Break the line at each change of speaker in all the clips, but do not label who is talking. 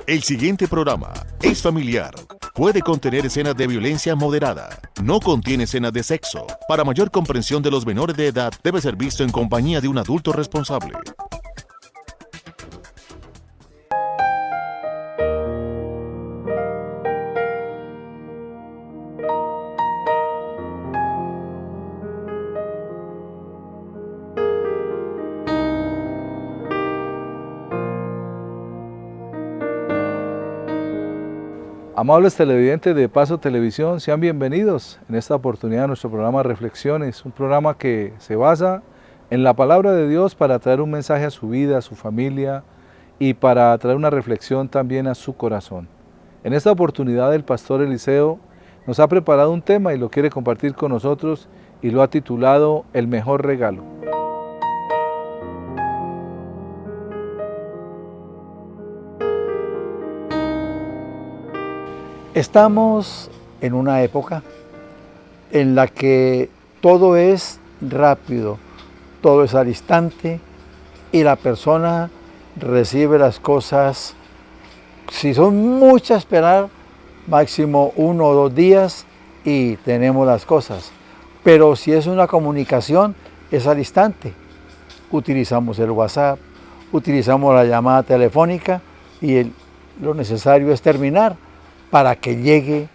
El siguiente programa es familiar. Puede contener escenas de violencia moderada. No contiene escenas de sexo. Para mayor comprensión de los menores de edad, debe ser visto en compañía de un adulto responsable.
Amables televidentes de Paso Televisión, sean bienvenidos en esta oportunidad a nuestro programa Reflexiones, un programa que se basa en la palabra de Dios para traer un mensaje a su vida, a su familia y para traer una reflexión también a su corazón. En esta oportunidad el pastor Eliseo nos ha preparado un tema y lo quiere compartir con nosotros y lo ha titulado El mejor regalo.
Estamos en una época en la que todo es rápido, todo es al instante y la persona recibe las cosas, si son muchas, esperar máximo 1 o 2 días y tenemos las cosas. Pero si es una comunicación, es al instante. Utilizamos el WhatsApp, utilizamos la llamada telefónica y lo necesario es terminar para que llegue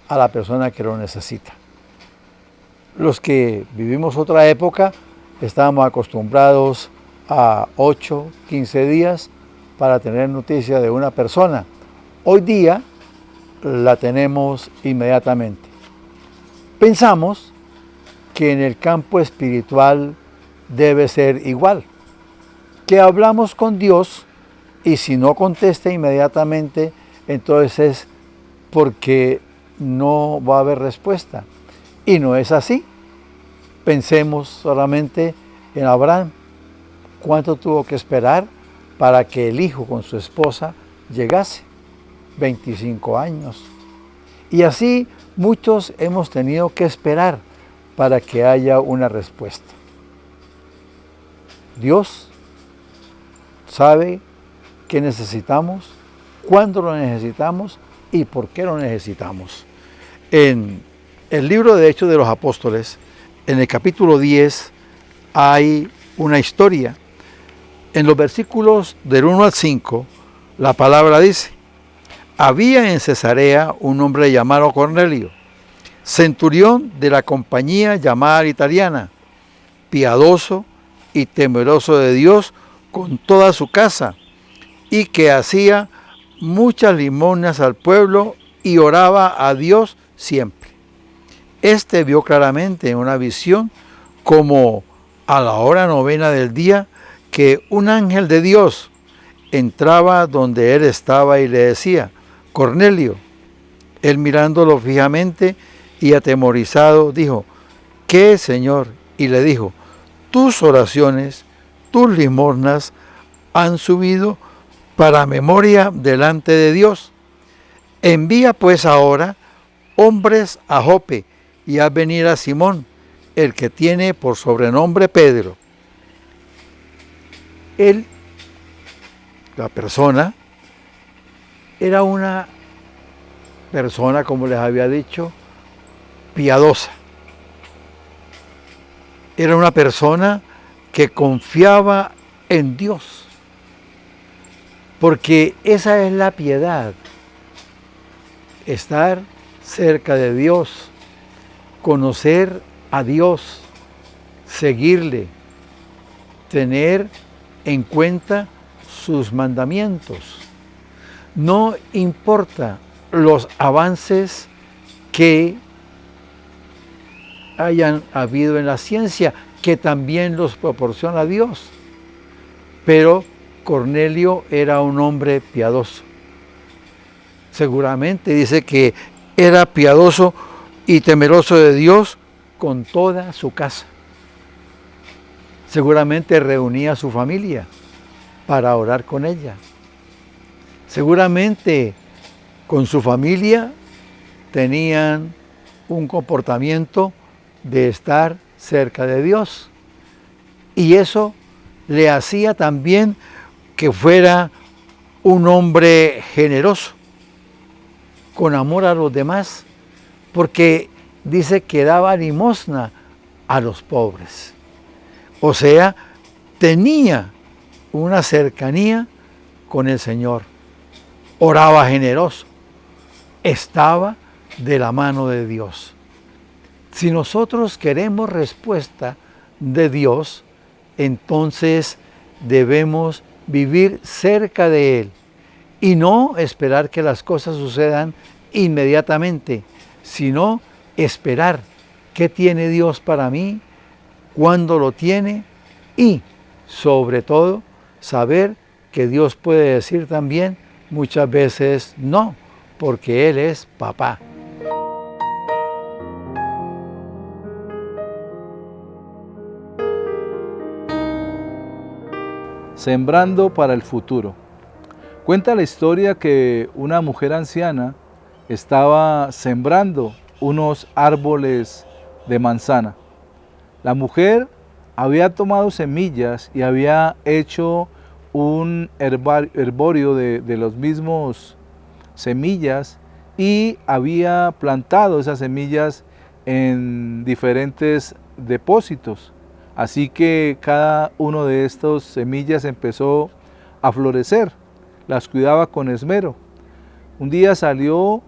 a la persona que lo necesita. Los que vivimos otra época estábamos acostumbrados a 8, 15 días para tener noticia de una persona. Hoy día la tenemos inmediatamente. Pensamos que en el campo espiritual debe ser igual, que hablamos con Dios y si no contesta inmediatamente, entonces es porque no va a haber respuesta. Y no es así. Pensemos solamente en Abraham. ¿Cuánto tuvo que esperar para que el hijo con su esposa llegase? 25 años. Y así muchos hemos tenido que esperar para que haya una respuesta. Dios sabe qué necesitamos, cuándo lo necesitamos y por qué lo necesitamos. En el libro de Hechos de los Apóstoles, en el capítulo 10, hay una historia. En los versículos del 1 al 5, la palabra dice: había en Cesarea un hombre llamado Cornelio, centurión de la compañía llamada italiana, piadoso y temeroso de Dios con toda su casa, y que hacía muchas limosnas al pueblo y oraba a Dios siempre. Este vio claramente en una visión, como a la hora 9 del día, que un ángel de Dios entraba donde él estaba y le decía: Cornelio. Él, mirándolo fijamente y atemorizado, dijo: ¿qué, Señor? Y le dijo: tus oraciones, tus limosnas han subido para memoria delante de Dios. Envía pues ahora hombres a Jope y haz venir a Simón, el que tiene por sobrenombre Pedro. Él, la persona, era una persona, como les había dicho, piadosa. Era una persona que confiaba en Dios. Porque esa es la piedad, estar cerca de Dios, conocer a Dios, seguirle, tener en cuenta sus mandamientos. No importa los avances que hayan habido en la ciencia, que también los proporciona Dios, pero Cornelio era un hombre piadoso. Seguramente dice que era piadoso y temeroso de Dios con toda su casa. Seguramente reunía a su familia para orar con ella. Seguramente con su familia tenían un comportamiento de estar cerca de Dios. Y eso le hacía también que fuera un hombre generoso, con amor a los demás, porque dice que daba limosna a los pobres. O sea, tenía una cercanía con el Señor, oraba generoso, estaba de la mano de Dios. Si nosotros queremos respuesta de Dios, entonces debemos vivir cerca de Él y no esperar que las cosas sucedan inmediatamente, sino esperar qué tiene Dios para mí, cuándo lo tiene y, sobre todo, saber que Dios puede decir también muchas veces no, porque Él es papá.
Sembrando para el futuro. Cuenta la historia que una mujer anciana estaba sembrando unos árboles de manzana. La mujer había tomado semillas y había hecho un herborio de los mismos semillas y había plantado esas semillas en diferentes depósitos. Así que cada uno de estas semillas empezó a florecer, las cuidaba con esmero. Un día salió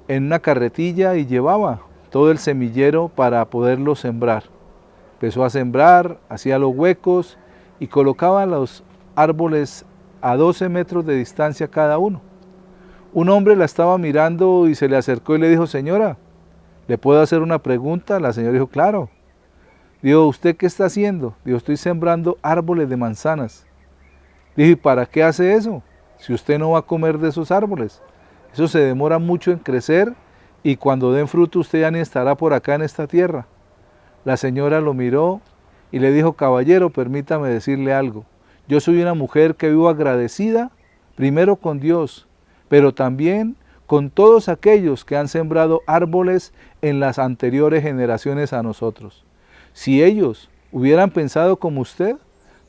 en una carretilla y llevaba todo el semillero para poderlo sembrar. Empezó a sembrar, hacía los huecos y colocaba los árboles a 12 metros de distancia cada uno. Un hombre la estaba mirando y se le acercó y le dijo: señora, ¿le puedo hacer una pregunta? La señora dijo: claro. Dijo: ¿usted qué está haciendo? Dijo: estoy sembrando árboles de manzanas. Dijo: ¿y para qué hace eso? Si usted no va a comer de esos árboles. Eso se demora mucho en crecer y cuando den fruto usted ya ni estará por acá en esta tierra. La señora lo miró y le dijo: caballero, permítame decirle algo. Yo soy una mujer que vivo agradecida, primero con Dios, pero también con todos aquellos que han sembrado árboles en las anteriores generaciones a nosotros. Si ellos hubieran pensado como usted,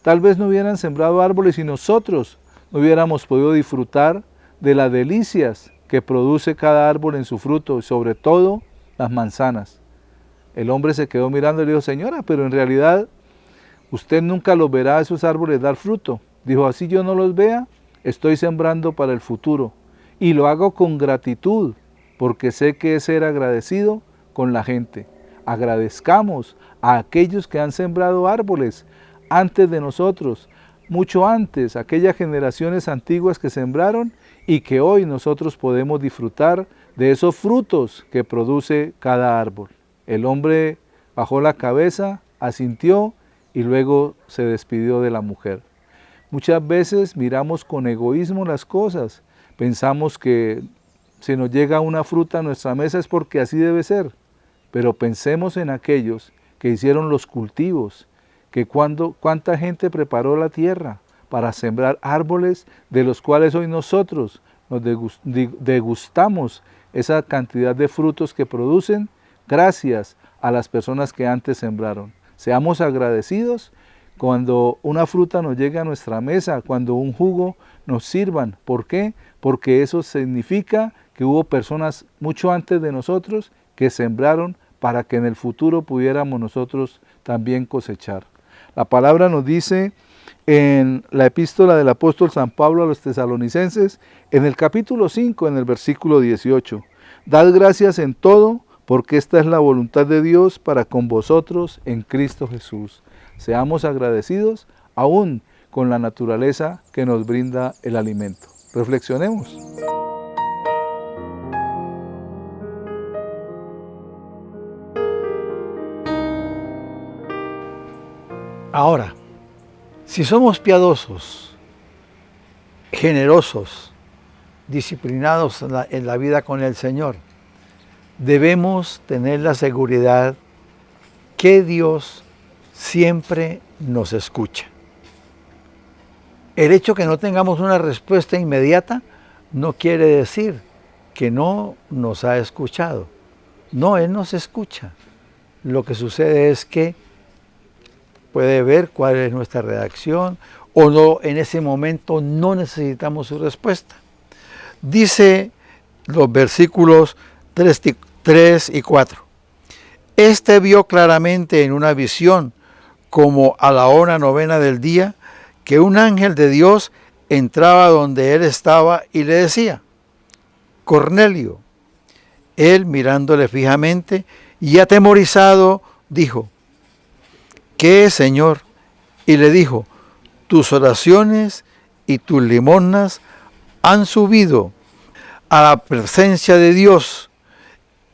tal vez no hubieran sembrado árboles y nosotros no hubiéramos podido disfrutar de las delicias que produce cada árbol en su fruto, y sobre todo las manzanas. El hombre se quedó mirando y le dijo: señora, pero en realidad usted nunca los verá esos árboles dar fruto. Dijo: así yo no los vea, estoy sembrando para el futuro y lo hago con gratitud, porque sé que es ser agradecido con la gente. Agradezcamos a aquellos que han sembrado árboles antes de nosotros, mucho antes, aquellas generaciones antiguas que sembraron y que hoy nosotros podemos disfrutar de esos frutos que produce cada árbol. El hombre bajó la cabeza, asintió y luego se despidió de la mujer. Muchas veces miramos con egoísmo las cosas, pensamos que si nos llega una fruta a nuestra mesa es porque así debe ser, pero pensemos en aquellos que hicieron los cultivos, que cuánta gente preparó la tierra para sembrar árboles de los cuales hoy nosotros nos degustamos esa cantidad de frutos que producen gracias a las personas que antes sembraron. Seamos agradecidos cuando una fruta nos llegue a nuestra mesa, cuando un jugo nos sirvan. ¿Por qué? Porque eso significa que hubo personas mucho antes de nosotros que sembraron para que en el futuro pudiéramos nosotros también cosechar. La palabra nos dice en la epístola del apóstol San Pablo a los tesalonicenses, en el capítulo 5, en el versículo 18, dad gracias en todo, porque esta es la voluntad de Dios para con vosotros en Cristo Jesús. Seamos agradecidos aún con la naturaleza que nos brinda el alimento. Reflexionemos.
Ahora, si somos piadosos, generosos, disciplinados en la vida con el Señor, debemos tener la seguridad que Dios siempre nos escucha. El hecho que no tengamos una respuesta inmediata no quiere decir que no nos ha escuchado. No, Él nos escucha. Lo que sucede es que puede ver cuál es nuestra reacción o no, en ese momento no necesitamos su respuesta. Dice los versículos 3 y 4. Este vio claramente en una visión, como a la hora 9 del día, que un ángel de Dios entraba donde él estaba y le decía: Cornelio. Él, mirándole fijamente y atemorizado, dijo: ¿Qué, Señor? Y le dijo: tus oraciones y tus limosnas han subido a la presencia de Dios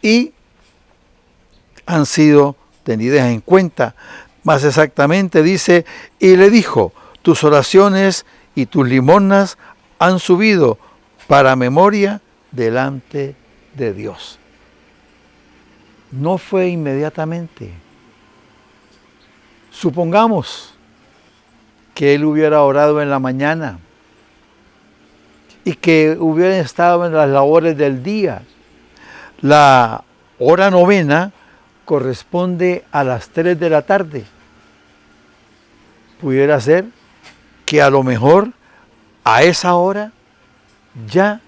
y han sido tenidas en cuenta. Más exactamente dice, y le dijo: tus oraciones y tus limosnas han subido para memoria delante de Dios. No fue inmediatamente. Supongamos que él hubiera orado en la mañana y que hubiera estado en las labores del día. La hora 9 corresponde a las 3 de la tarde. Pudiera ser que a lo mejor a esa hora ya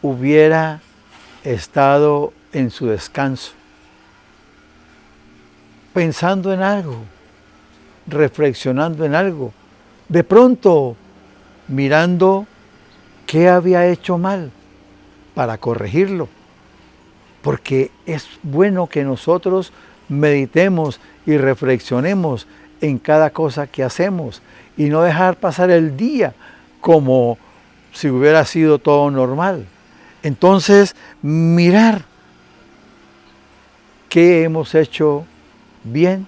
hubiera estado en su descanso, pensando en algo, reflexionando en algo, de pronto mirando qué había hecho mal para corregirlo. Porque es bueno que nosotros meditemos y reflexionemos en cada cosa que hacemos y no dejar pasar el día como si hubiera sido todo normal. Entonces, mirar qué hemos hecho bien,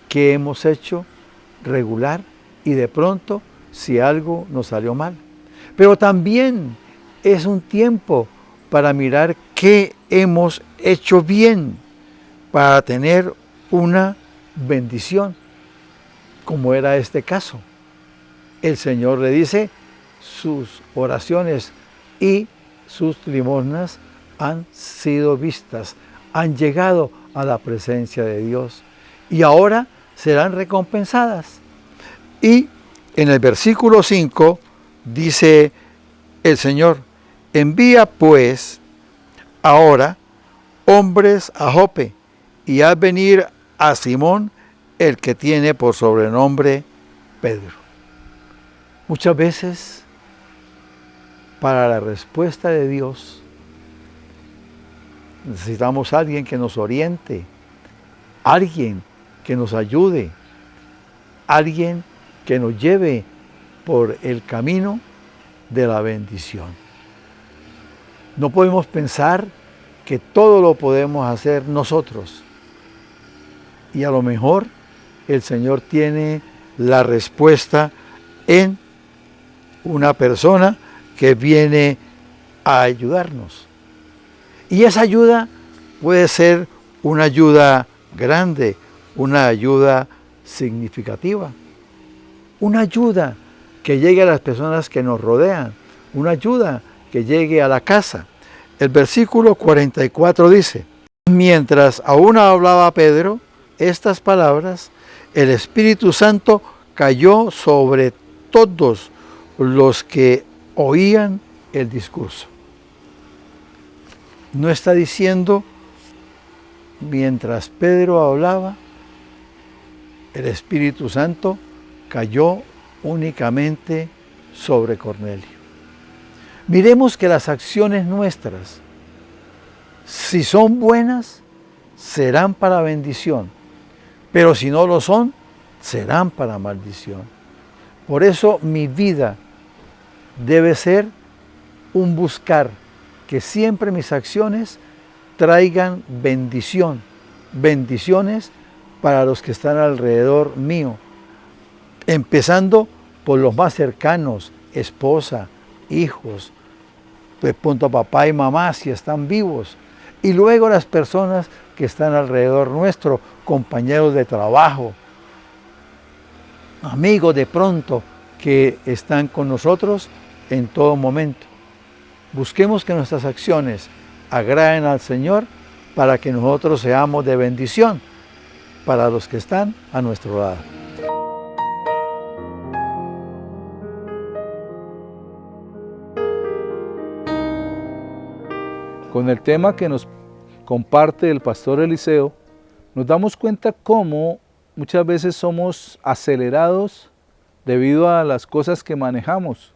qué hemos hecho regular y de pronto si algo nos salió mal. Pero también es un tiempo para mirar qué hemos hecho bien, para tener una bendición, como era este caso. El Señor le dice: sus oraciones y sus limosnas han sido vistas, han llegado a la presencia de Dios y ahora serán recompensadas. Y en el versículo 5 dice el Señor: envía pues ahora hombres a Jope y haz venir a Simón, el que tiene por sobrenombre Pedro. Muchas veces, para la respuesta de Dios, necesitamos a alguien que nos oriente, alguien que nos ayude, alguien que nos lleve por el camino de la bendición. No podemos pensar que todo lo podemos hacer nosotros. Y a lo mejor el Señor tiene la respuesta en una persona que viene a ayudarnos. Y esa ayuda puede ser una ayuda grande, una ayuda significativa, una ayuda que llegue a las personas que nos rodean, una ayuda que llegue a la casa. El versículo 44 dice: mientras aún hablaba Pedro estas palabras, el Espíritu Santo cayó sobre todos los que oían el discurso. No está diciendo mientras Pedro hablaba, el Espíritu Santo cayó únicamente sobre Cornelio. Miremos que las acciones nuestras, si son buenas, serán para bendición, pero si no lo son, serán para maldición. Por eso mi vida debe ser un buscar que siempre mis acciones traigan bendición, bendiciones para los que están alrededor mío, empezando por los más cercanos, esposa, hijos, de punto papá y mamá si están vivos, y luego las personas que están alrededor nuestro, compañeros de trabajo, amigos de pronto que están con nosotros en todo momento. Busquemos que nuestras acciones agraden al Señor para que nosotros seamos de bendición para los que están a nuestro lado.
Con el tema que nos comparte el pastor Eliseo, nos damos cuenta cómo muchas veces somos acelerados debido a las cosas que manejamos,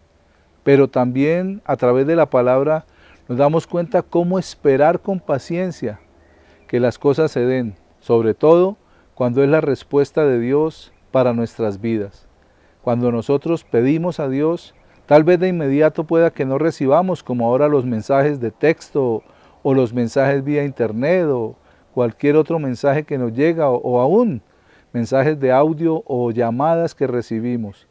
pero también a través de la palabra nos damos cuenta cómo esperar con paciencia que las cosas se den, sobre todo cuando es la respuesta de Dios para nuestras vidas. Cuando nosotros pedimos a Dios, tal vez de inmediato pueda que no recibamos, como ahora los mensajes de texto o los mensajes vía internet o cualquier otro mensaje que nos llega o aún mensajes de audio o llamadas que recibimos.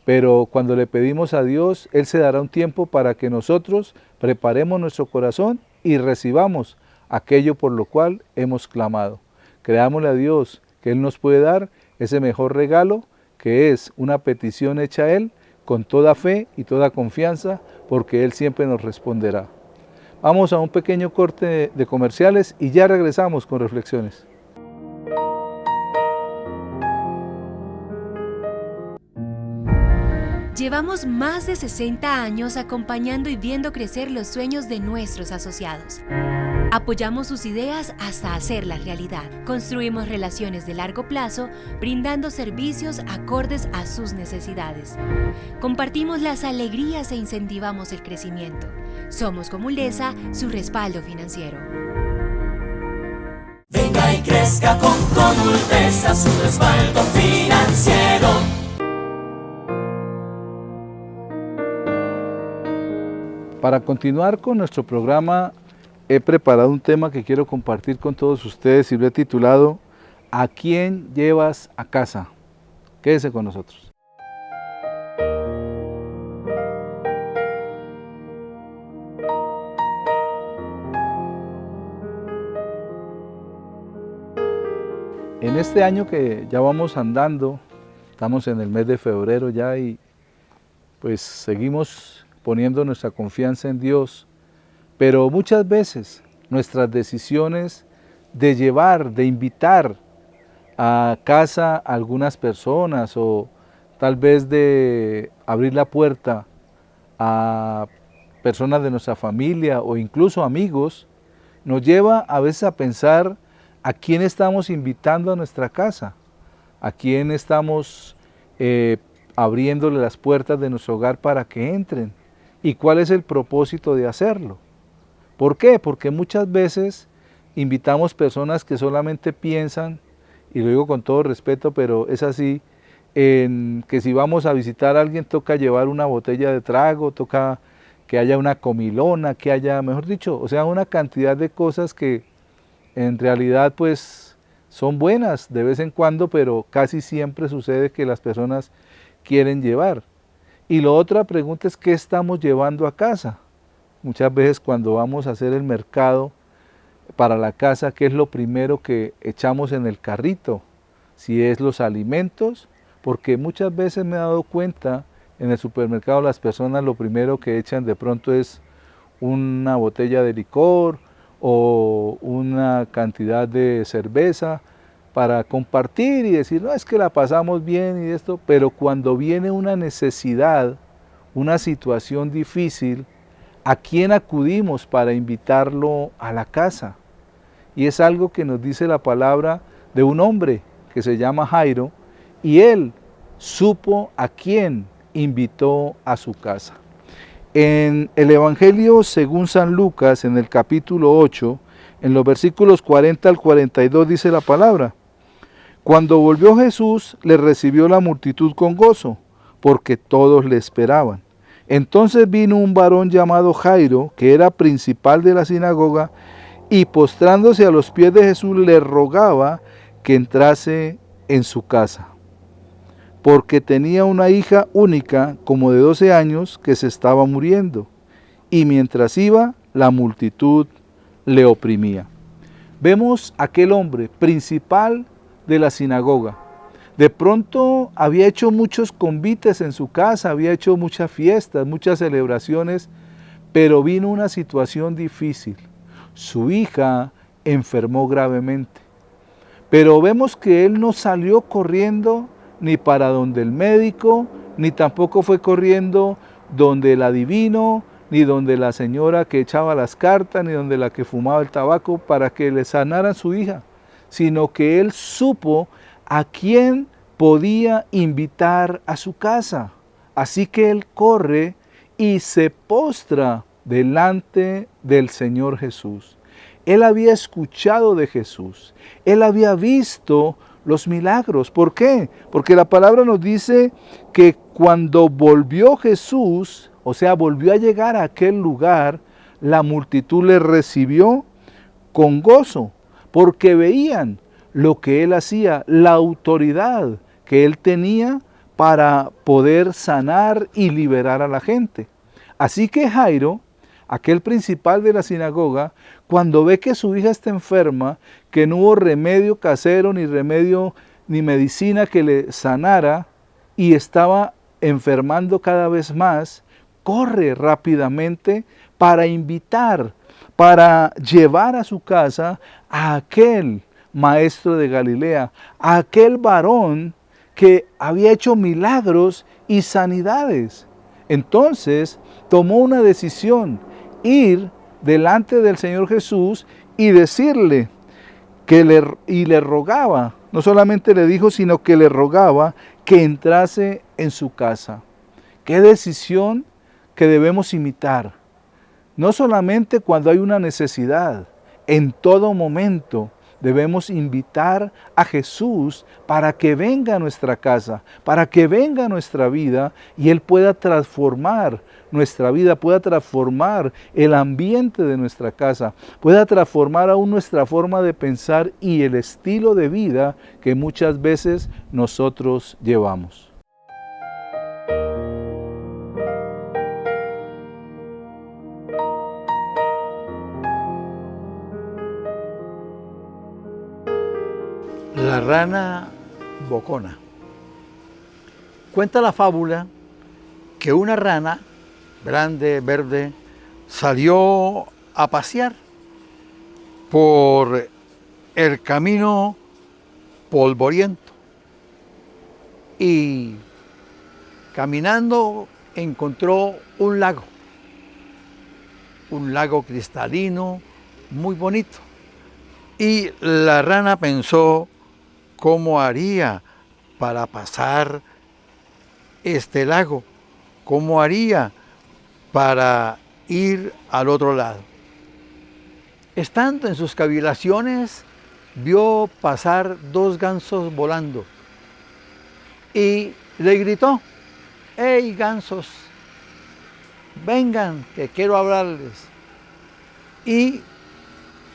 Pero cuando le pedimos a Dios, Él se dará un tiempo para que nosotros preparemos nuestro corazón y recibamos aquello por lo cual hemos clamado. Creámosle a Dios que Él nos puede dar ese mejor regalo, que es una petición hecha a Él con toda fe y toda confianza, porque Él siempre nos responderá. Vamos a un pequeño corte de comerciales y ya regresamos con reflexiones.
Llevamos más de 60 años acompañando y viendo crecer los sueños de nuestros asociados. Apoyamos sus ideas hasta hacerlas realidad. Construimos relaciones de largo plazo, brindando servicios acordes a sus necesidades. Compartimos las alegrías e incentivamos el crecimiento. Somos como Ulesa, su respaldo financiero.
Venga y crezca con Ulesa, su respaldo financiero.
Para continuar con nuestro programa, he preparado un tema que quiero compartir con todos ustedes y lo he titulado ¿A quién llevas a casa? Quédese con nosotros. En este año que ya vamos andando, estamos en el mes de febrero ya y pues seguimos poniendo nuestra confianza en Dios, pero muchas veces nuestras decisiones de llevar, de invitar a casa a algunas personas o tal vez de abrir la puerta a personas de nuestra familia o incluso amigos, nos lleva a veces a pensar a quién estamos invitando a nuestra casa, a quién estamos abriéndole las puertas de nuestro hogar para que entren. ¿Y cuál es el propósito de hacerlo? ¿Por qué? Porque muchas veces invitamos personas que solamente piensan, y lo digo con todo respeto, pero es así, en que si vamos a visitar a alguien toca llevar una botella de trago, toca que haya una comilona, que haya, mejor dicho, o sea, una cantidad de cosas que en realidad pues son buenas de vez en cuando, pero casi siempre sucede que las personas quieren llevar. Y la otra pregunta es, ¿qué estamos llevando a casa? Muchas veces cuando vamos a hacer el mercado para la casa, ¿qué es lo primero que echamos en el carrito? Si es los alimentos, porque muchas veces me he dado cuenta en el supermercado las personas lo primero que echan de pronto es una botella de licor o una cantidad de cerveza para compartir y decir, no, es que la pasamos bien y esto, pero cuando viene una necesidad, una situación difícil, ¿a quién acudimos para invitarlo a la casa? Y es algo que nos dice la palabra de un hombre que se llama Jairo, y él supo a quién invitó a su casa. En el Evangelio según San Lucas, en el capítulo 8, en los versículos 40 al 42 dice la palabra: Cuando volvió Jesús, le recibió la multitud con gozo, porque todos le esperaban. Entonces vino un varón llamado Jairo, que era principal de la sinagoga, y postrándose a los pies de Jesús le rogaba que entrase en su casa, porque tenía una hija única, como de 12 años, que se estaba muriendo, y mientras iba, la multitud le oprimía. Vemos aquel hombre principal de la sinagoga. De pronto había hecho muchos convites en su casa, había hecho muchas fiestas, muchas celebraciones, pero vino una situación difícil. Su hija enfermó gravemente. Pero vemos que él no salió corriendo ni para donde el médico, ni tampoco fue corriendo donde el adivino, ni donde la señora que echaba las cartas, ni donde la que fumaba el tabaco para que le sanaran su hija, sino que él supo a quién podía invitar a su casa. Así que él corre y se postra delante del Señor Jesús. Él había escuchado de Jesús, él había visto los milagros. ¿Por qué? Porque la palabra nos dice que cuando volvió Jesús, o sea, volvió a llegar a aquel lugar, la multitud le recibió con gozo, porque veían lo que él hacía, la autoridad que él tenía para poder sanar y liberar a la gente. Así que Jairo, aquel principal de la sinagoga, cuando ve que su hija está enferma, que no hubo remedio casero, ni remedio, ni medicina que le sanara, y estaba enfermando cada vez más, corre rápidamente para invitar, para llevar a su casa a aquel maestro de Galilea, a aquel varón que había hecho milagros y sanidades. Entonces tomó una decisión, ir delante del Señor Jesús y decirle que le rogaba, no solamente le dijo, sino que le rogaba que entrase en su casa. Qué decisión que debemos imitar, no solamente cuando hay una necesidad, en todo momento debemos invitar a Jesús para que venga a nuestra casa, para que venga a nuestra vida y Él pueda transformar nuestra vida, pueda transformar el ambiente de nuestra casa, pueda transformar aún nuestra forma de pensar y el estilo de vida que muchas veces nosotros llevamos.
La rana bocona. Cuenta la fábula que una rana grande, verde, salió a pasear por el camino polvoriento y caminando encontró un lago cristalino, muy bonito. Y la rana pensó, ¿cómo haría para pasar este lago? ¿Cómo haría para ir al otro lado? Estando en sus cavilaciones, vio pasar 2 gansos volando y le gritó, ¡hey gansos! Vengan, que quiero hablarles. Y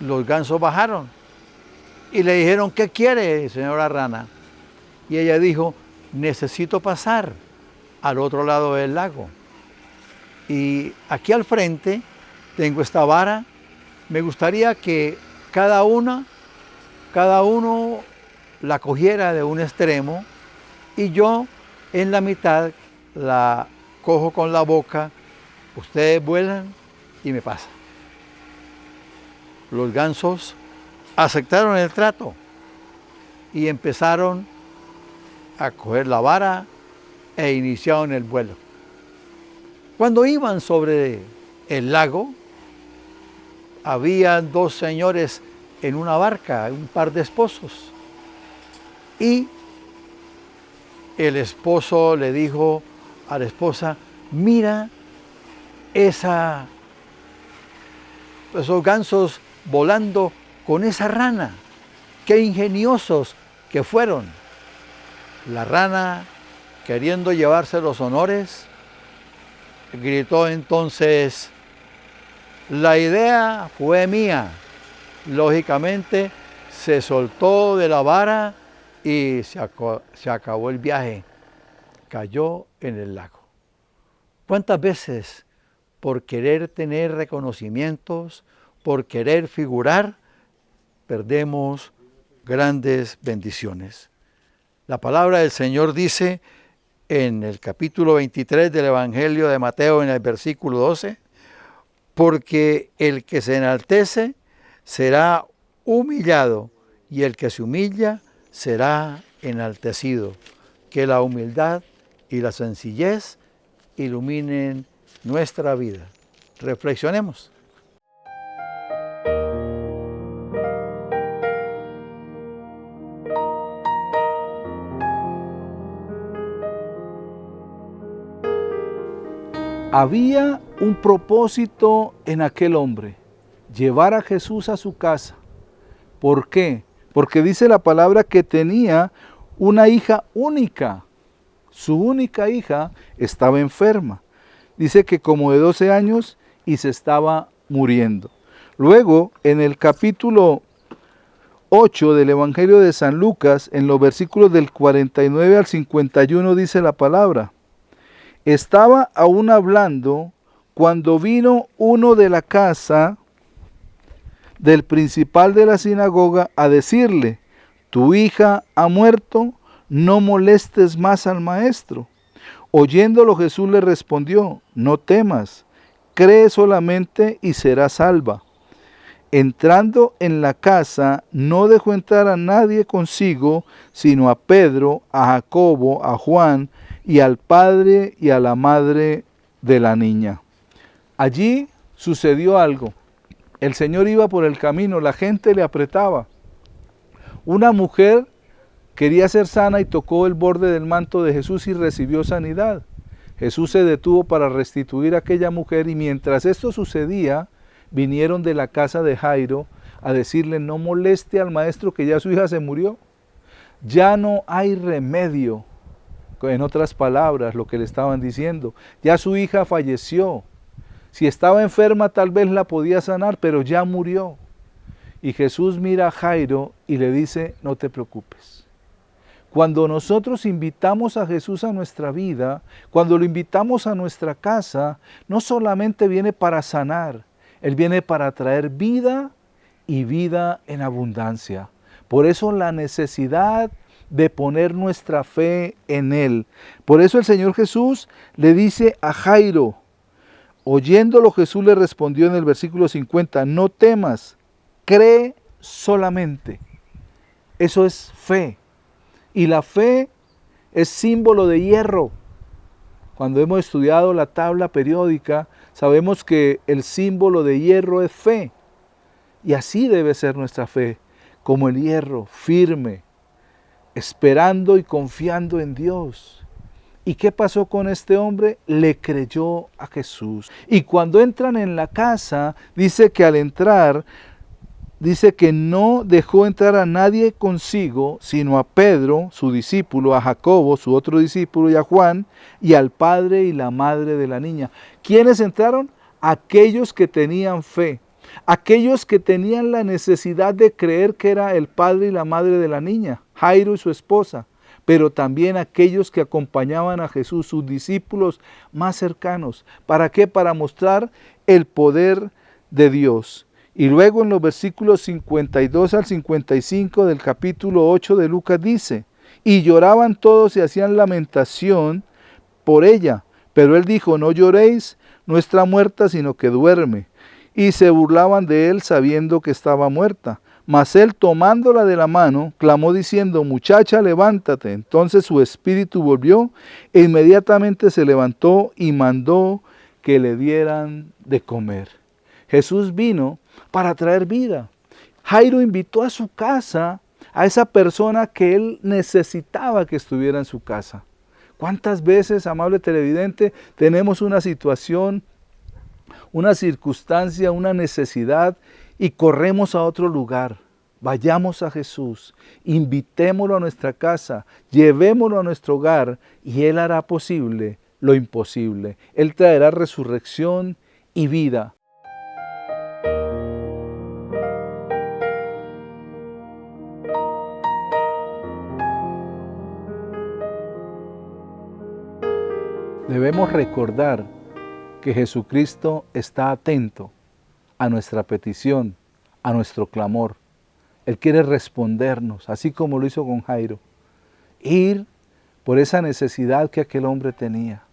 los gansos bajaron y le dijeron, ¿qué quiere, señora rana? Y ella dijo, necesito pasar al otro lado del lago. Y aquí al frente tengo esta vara. Me gustaría que cada uno la cogiera de un extremo y yo en la mitad la cojo con la boca. Ustedes vuelan y me pasan. Los gansos aceptaron el trato y empezaron a coger la vara e iniciaron el vuelo. Cuando iban sobre el lago, había 2 señores en una barca, un par de esposos. Y el esposo le dijo a la esposa, mira esos gansos volando con esa rana, qué ingeniosos que fueron. La rana, queriendo llevarse los honores, gritó entonces, la idea fue mía. Lógicamente se soltó de la vara y se acabó el viaje. Cayó en el lago. ¿Cuántas veces por querer tener reconocimientos, por querer figurar, perdemos grandes bendiciones? La palabra del Señor dice en el capítulo 23 del Evangelio de Mateo, en el versículo 12, porque el que se enaltece será humillado y el que se humilla será enaltecido. Que la humildad y la sencillez iluminen nuestra vida. Reflexionemos.
Había un propósito en aquel hombre, llevar a Jesús a su casa. ¿Por qué? Porque dice la palabra que tenía una hija única. Su única hija estaba enferma. Dice que como de 12 años y se estaba muriendo. Luego, en el capítulo 8 del Evangelio de San Lucas, en los versículos del 49 al 51 dice la palabra: estaba aún hablando cuando vino uno de la casa del principal de la sinagoga a decirle: tu hija ha muerto, no molestes más al maestro. Oyéndolo Jesús le respondió: no temas, cree solamente y serás salva. Entrando en la casa, no dejó entrar a nadie consigo, sino a Pedro, a Jacobo, a Juan, y al padre y a la madre de la niña. Allí sucedió algo. El Señor iba por el camino, la gente le apretaba. Una mujer quería ser sana y tocó el borde del manto de Jesús y recibió sanidad. Jesús se detuvo para restituir a aquella mujer y mientras esto sucedía, vinieron de la casa de Jairo a decirle: no moleste al maestro, que ya su hija se murió. Ya no hay remedio. En otras palabras, lo que le estaban diciendo, ya su hija falleció. Si estaba enferma tal vez la podía sanar, pero ya murió. Y Jesús mira a Jairo y le dice: no te preocupes. Cuando nosotros invitamos a Jesús a nuestra vida, cuando lo invitamos a nuestra casa, no solamente viene para sanar, Él viene para traer vida y vida en abundancia. Por eso la necesidad de poner nuestra fe en Él. Por eso el Señor Jesús le dice a Jairo, oyéndolo Jesús le respondió en el versículo 50, no temas, cree solamente. Eso es fe. Y la fe es símbolo de hierro. Cuando hemos estudiado la tabla periódica, sabemos que el símbolo de hierro es fe. Y así debe ser nuestra fe, como el hierro, firme, esperando y confiando en Dios. ¿Y qué pasó con este hombre? Le creyó a Jesús. Y cuando entran en la casa, dice que al entrar, dice que no dejó entrar a nadie consigo, sino a Pedro, su discípulo, a Jacobo, su otro discípulo, y a Juan, y al padre y la madre de la niña. ¿Quiénes entraron? Aquellos que tenían fe. Aquellos que tenían la necesidad de creer que era el padre y la madre de la niña, Jairo y su esposa, pero también aquellos que acompañaban a Jesús, sus discípulos más cercanos. ¿Para qué? Para mostrar el poder de Dios. Y luego en los versículos 52 al 55 del capítulo 8 de Lucas dice, y lloraban todos y hacían lamentación por ella, pero él dijo, no lloréis, no está muerta, sino que duerme. Y se burlaban de él sabiendo que estaba muerta. Mas él tomándola de la mano, clamó diciendo, muchacha, levántate. Entonces su espíritu volvió e inmediatamente se levantó y mandó que le dieran de comer. Jesús vino para traer vida. Jairo invitó a su casa a esa persona que él necesitaba que estuviera en su casa. ¿Cuántas veces, amable televidente, tenemos una situación, una circunstancia, una necesidad y corremos a otro lugar? Vayamos a Jesús, invitémoslo a nuestra casa, llevémoslo a nuestro hogar y Él hará posible lo imposible. Él traerá resurrección y vida. Debemos recordar que Jesucristo está atento a nuestra petición, a nuestro clamor. Él quiere respondernos, así como lo hizo con Jairo. Ir por esa necesidad que aquel hombre tenía.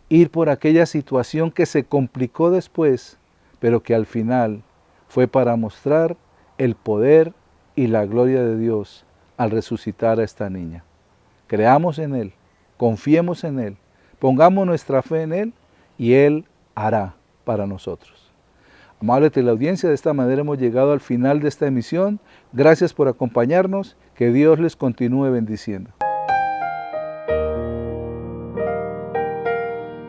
Ir por aquella situación que se complicó después, pero que al final fue para mostrar el poder y la gloria de Dios al resucitar a esta niña. Creamos en Él, confiemos en Él, pongamos nuestra fe en Él y Él hará. para nosotros. Amable teleaudiencia, de esta manera hemos llegado al final de esta emisión. Gracias por acompañarnos. Que Dios les continúe bendiciendo.